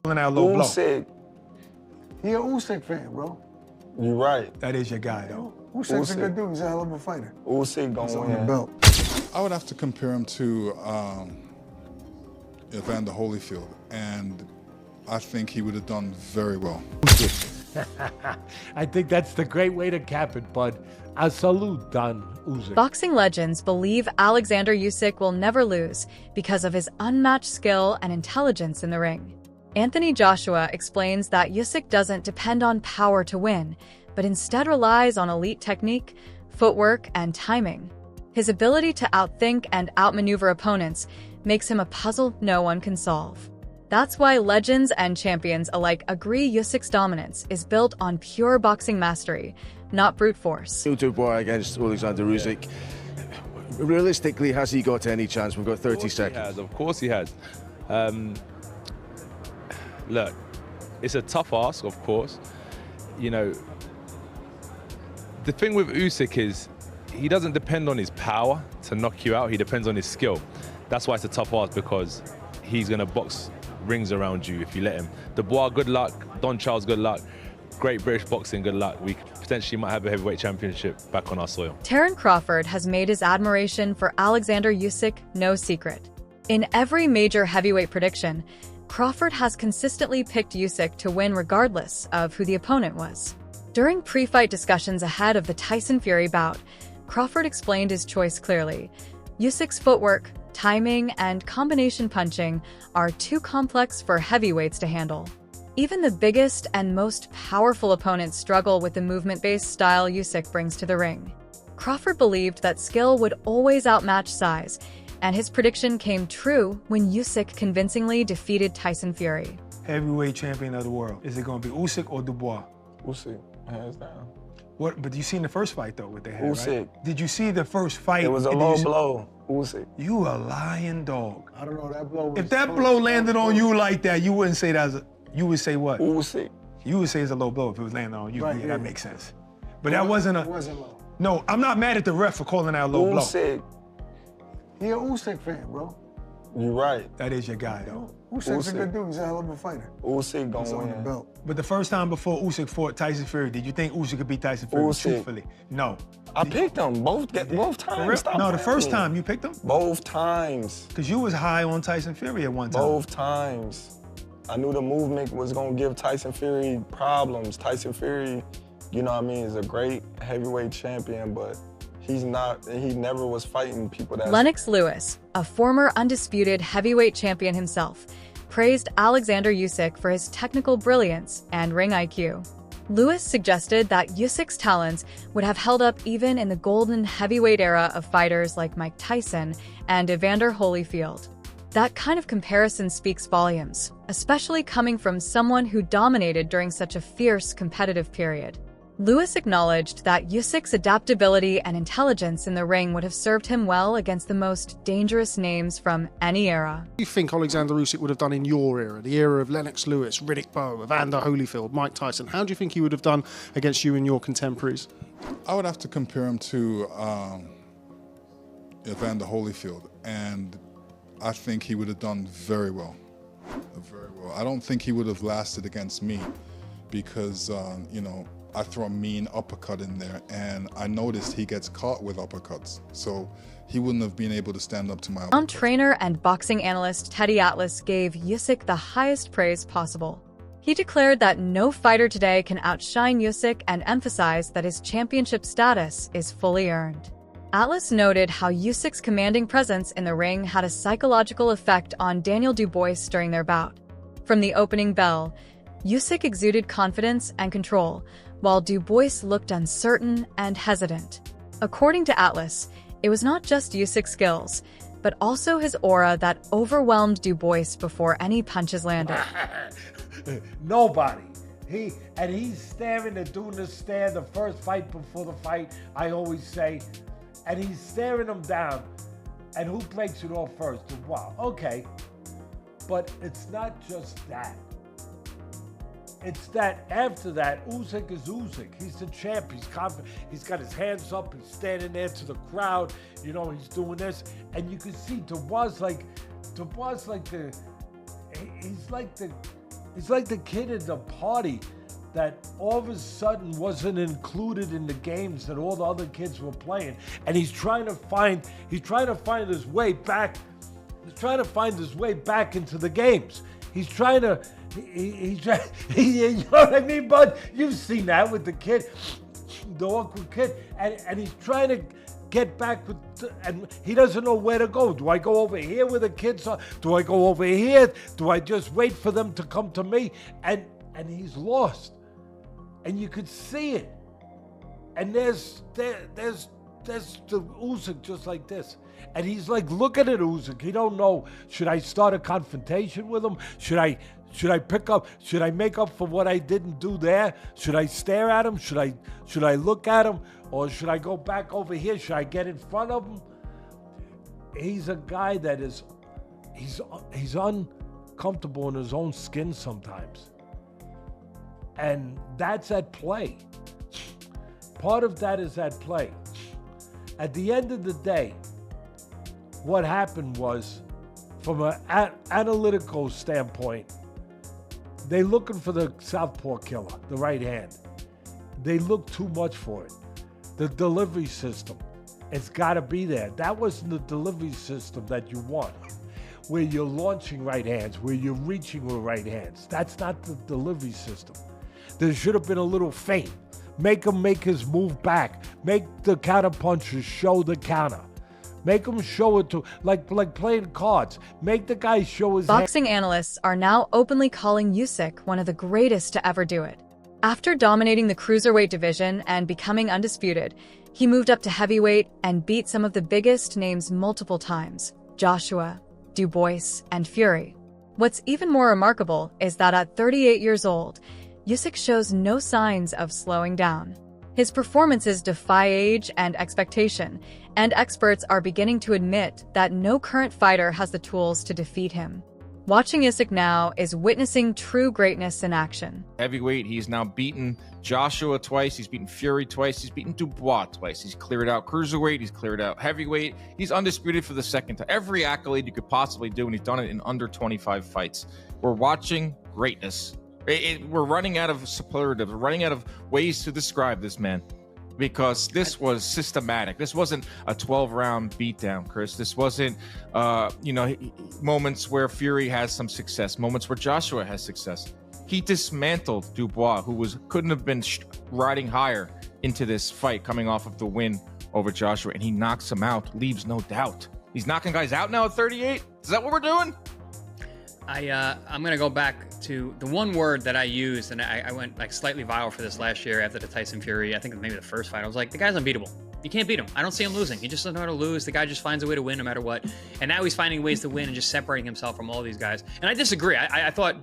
Pulling out low blow. Usyk. He an Usyk fan, bro. You right. That is your guy, though. Usyk's a good dude. He's a hell of a fighter. Usyk He's gonna on the win. belt. I would have to compare him to Evander Holyfield, and I think he would have done very well. I think that's the great way to cap it, bud. A salute, Don Usyk. Boxing legends believe Oleksandr Usyk will never lose because of his unmatched skill and intelligence in the ring. Anthony Joshua explains that Usyk doesn't depend on power to win, but instead relies on elite technique, footwork, and timing. His ability to outthink and outmaneuver opponents makes him a puzzle no one can solve. That's why legends and champions alike agree Usyk's dominance is built on pure boxing mastery, not brute force. Dubois against Oleksandr Usyk. Realistically, has he got any chance? We've got 30 seconds. Of course he has. Look, it's a tough ask, of course. You know, the thing with Usyk is he doesn't depend on his power to knock you out. He depends on his skill. That's why it's a tough ask, because he's going to box rings around you if you let him. Dubois, good luck. Don Charles, good luck. Great British boxing, good luck. We potentially might have a heavyweight championship back on our soil. Terence Crawford has made his admiration for Oleksandr Usyk no secret. In every major heavyweight prediction, Crawford has consistently picked Usyk to win regardless of who the opponent was. During pre-fight discussions ahead of the Tyson Fury bout, Crawford explained his choice clearly. Usyk's footwork, timing, and combination punching are too complex for heavyweights to handle. Even the biggest and most powerful opponents struggle with the movement-based style Usyk brings to the ring. Crawford believed that skill would always outmatch size, and his prediction came true when Usyk convincingly defeated Tyson Fury. Heavyweight champion of the world. Is it going to be Usyk or Dubois? Usyk, hands down. What? But you seen the first fight, though, what they had, Usyk. right? Did you see the first fight? It was a low blow. Usyk. You a lying dog. I don't know, that blow was If that close. blow landed on you like that, you wouldn't say that as a, you would say what? Usyk. You would say it's a low blow if it was landing on you. Right, Yeah, yeah. that makes sense. But that wasn't a... It wasn't low. No, I'm not mad at the ref for calling out a low blow. Usyk. He an Usyk fan, bro. You right. That is your guy, though. Usyk's a Usyk. good dude. He's a hell of a fighter. Usyk He's gonna on the win. belt. But the first time before Usyk fought Tyson Fury, did you think Usyk could beat Tyson Fury Usyk. truthfully? No. I picked him both For times. real? Stop No, the playing first with me. time you picked him? Both times. Because you was high on Tyson Fury at one time. Both times. I knew the movement was gonna give Tyson Fury problems. Tyson Fury, you know what I mean, is a great heavyweight champion, but he never was fighting people that... Lennox Lewis, a former undisputed heavyweight champion himself, praised Oleksandr Usyk for his technical brilliance and ring IQ. Lewis suggested that Usyk's talents would have held up even in the golden heavyweight era of fighters like Mike Tyson and Evander Holyfield. That kind of comparison speaks volumes, especially coming from someone who dominated during such a fierce competitive period. Lewis acknowledged that Usyk's adaptability and intelligence in the ring would have served him well against the most dangerous names from any era. What do you think Oleksandr Usyk would have done in your era, the era of Lennox Lewis, Riddick Bowe, Evander Holyfield, Mike Tyson? How do you think he would have done against you and your contemporaries? I would have to compare him to Evander Holyfield, and I think he would have done very well. Very well. I don't think he would have lasted against me because, you know, I throw a mean uppercut in there, and I noticed he gets caught with uppercuts, so he wouldn't have been able to stand up to my uppercuts. Trainer and boxing analyst Teddy Atlas gave Usyk the highest praise possible. He declared that no fighter today can outshine Usyk and emphasized that his championship status is fully earned. Atlas noted how Usyk's commanding presence in the ring had a psychological effect on Daniel Dubois during their bout. From the opening bell, Usyk exuded confidence and control, while Dubois looked uncertain and hesitant. According to Atlas, it was not just Usyk's skills, but also his aura that overwhelmed Dubois before any punches landed. Nobody. He's staring at doing the stare the first fight before the fight, I always say, and he's staring him down. And who breaks it off first? Wow, okay. But it's not just that. It's that after that, Usyk is Usyk. He's the champ. He's confident. He's got his hands up. He's standing there to the crowd. You know, he's doing this, and you can see Dubois like the. He's like the He's like the kid at the party that all of a sudden wasn't included in the games that all the other kids were playing, and he's trying to find his way back. He's trying to find his way back into the games. He's trying to, you know what I mean, bud? You've seen that with the kid, the awkward kid, and he's trying to get back with, and he doesn't know where to go. Do I go over here where the kids are? Do I go over here? Do I just wait for them to come to me? And he's lost, and you could see it. And there's the Usyk just like this. And he's like looking at Usyk. He don't know, should I start a confrontation with him? Should I make up for what I didn't do there? Should I stare at him? Should I look at him? Or should I go back over here? Should I get in front of him? He's a guy that he's uncomfortable in his own skin sometimes. And that's at play. Part of that is at play. At the end of the day, what happened was, from an analytical standpoint, they looking for the southpaw killer, the right hand. They look too much for it. The delivery system, it's got to be there. That wasn't the delivery system that you want, where you're launching right hands, where you're reaching with right hands. That's not the delivery system. There should have been a little feint. Make him make his move back. Make the counter punchers show the counter. Make him show it to, like playing cards. Make the guy show his Boxing analysts are now openly calling Usyk one of the greatest to ever do it. After dominating the cruiserweight division and becoming undisputed, he moved up to heavyweight and beat some of the biggest names multiple times: Joshua, Dubois, and Fury. What's even more remarkable is that at 38 years old, Usyk shows no signs of slowing down. His performances defy age and expectation, and experts are beginning to admit that no current fighter has the tools to defeat him. Watching Usyk now is witnessing true greatness in action. Heavyweight, he's now beaten Joshua twice, he's beaten Fury twice, he's beaten Dubois twice. He's cleared out cruiserweight, he's cleared out heavyweight, he's undisputed for the second time. Every accolade you could possibly do, and he's done it in under 25 fights. We're watching greatness. We're running out of superlatives, we're running out of ways to describe this man, because this was systematic. This wasn't a 12-round beatdown, Chris. This wasn't, moments where Fury has some success, moments where Joshua has success. He dismantled Dubois, who couldn't have been riding higher into this fight coming off of the win over Joshua, and he knocks him out, leaves no doubt. He's knocking guys out now at 38? Is that what we're doing? I'm going to go back to the one word that I used, and I went like slightly viral for this last year after the Tyson Fury, I think maybe the first fight. I was like, the guy's unbeatable. You can't beat him. I don't see him losing. He just doesn't know how to lose. The guy just finds a way to win no matter what. And now he's finding ways to win and just separating himself from all these guys. And I disagree. I thought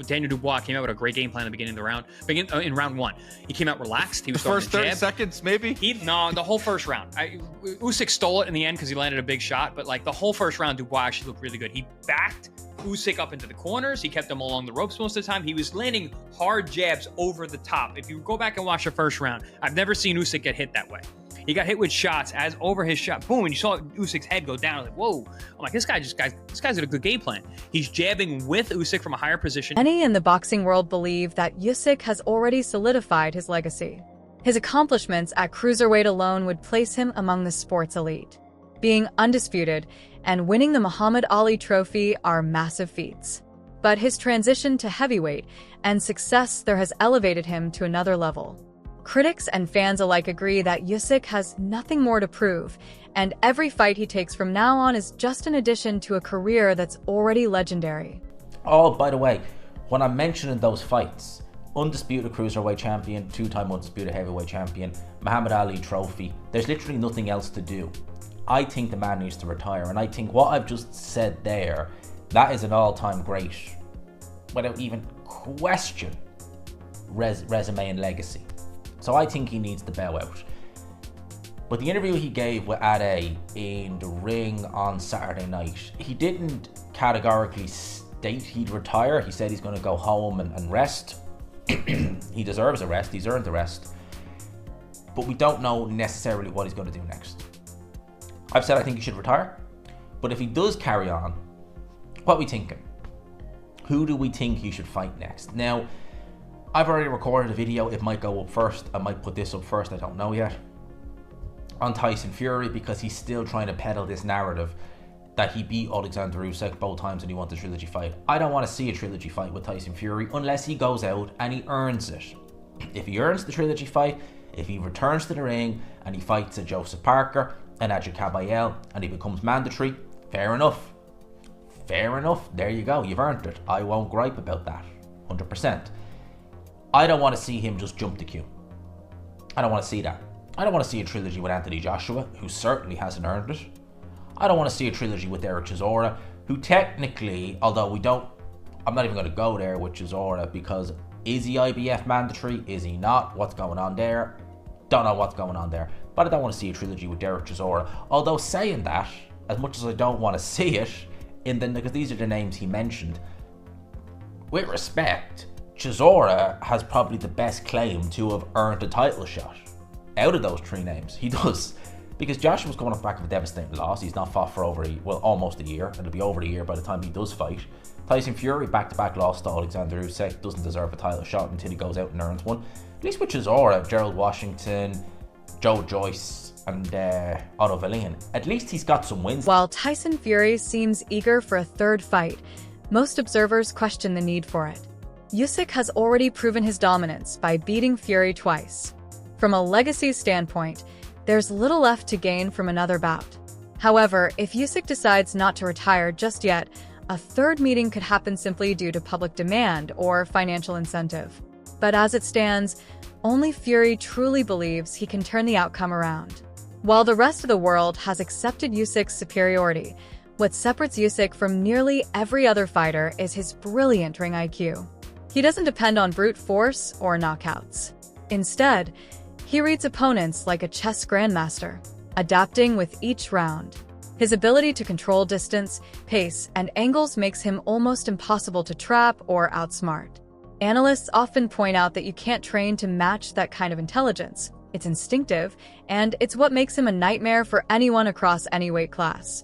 Daniel Dubois came out with a great game plan at the beginning of the round. In round one, he came out relaxed. He was the first 30 jab. seconds, maybe? No, the whole first round. Usyk stole it in the end because he landed a big shot, but like the whole first round, Dubois actually looked really good. He backed Usyk up into the corners. He kept him along the ropes most of the time. He was landing hard jabs over the top. If you go back and watch the first round, I've never seen Usyk get hit that way. He got hit with shots as over his shot. Boom, and you saw Usyk's head go down. I was like, whoa. I'm like, this guy's got a good game plan. He's jabbing with Usyk from a higher position. Many in the boxing world believe that Usyk has already solidified his legacy. His accomplishments at cruiserweight alone would place him among the sport's elite. Being undisputed and winning the Muhammad Ali Trophy are massive feats. But his transition to heavyweight and success there has elevated him to another level. Critics and fans alike agree that Usyk has nothing more to prove, and every fight he takes from now on is just an addition to a career that's already legendary. Oh, by the way, when I'm mentioning those fights, undisputed cruiserweight champion, two-time undisputed heavyweight champion, Muhammad Ali Trophy, there's literally nothing else to do. I think the man needs to retire, and I think what I've just said there, that is an all-time great, without even question, resume and legacy. So I think he needs to bow out. But the interview he gave with Ade in the ring on Saturday night, he didn't categorically state he'd retire. He said he's going to go home and rest. He deserves a rest. He's earned the rest. But we don't know necessarily what he's going to do next. I've said I think he should retire. But if he does carry on, what are we thinking? Who do we think he should fight next? Now, I've already recorded a video. It might go up first. I might put this up first. I don't know yet. On Tyson Fury, because he's still trying to peddle this narrative that he beat Oleksandr Usyk both times and he wants a trilogy fight. I don't want to see a trilogy fight with Tyson Fury unless he goes out and he earns it. If he earns the trilogy fight, if he returns to the ring and he fights a Joseph Parker and Adja Kabayel and he becomes mandatory, fair enough. Fair enough. There you go. You've earned it. I won't gripe about that. 100%. I don't want to see him just jump the queue. I don't want to see that. I don't want to see a trilogy with Anthony Joshua, who certainly hasn't earned it. I don't want to see a trilogy with Derek Chisora, who technically, although I'm not even going to go there with Chisora, because is he IBF mandatory? Is he not? What's going on there? Don't know what's going on there. But I don't want to see a trilogy with Derek Chisora. Although saying that, as much as I don't want to see it, because these are the names he mentioned, with respect, Chisora has probably the best claim to have earned a title shot out of those three names. He does. Because Joshua's going off the back of a devastating loss. He's not fought for almost a year. It'll be over a year by the time he does fight. Tyson Fury, back-to-back loss to Oleksandr Usyk, doesn't deserve a title shot until he goes out and earns one. At least with Chisora, Gerald Washington, Joe Joyce, and Otto Wallin, at least he's got some wins. While Tyson Fury seems eager for a third fight, most observers question the need for it. Usyk has already proven his dominance by beating Fury twice. From a legacy standpoint, there's little left to gain from another bout. However, if Usyk decides not to retire just yet, a third meeting could happen simply due to public demand or financial incentive. But as it stands, only Fury truly believes he can turn the outcome around. While the rest of the world has accepted Usyk's superiority, what separates Usyk from nearly every other fighter is his brilliant ring IQ. He doesn't depend on brute force or knockouts. Instead, he reads opponents like a chess grandmaster, adapting with each round. His ability to control distance, pace, and angles makes him almost impossible to trap or outsmart. Analysts often point out that you can't train to match that kind of intelligence. It's instinctive, and it's what makes him a nightmare for anyone across any weight class.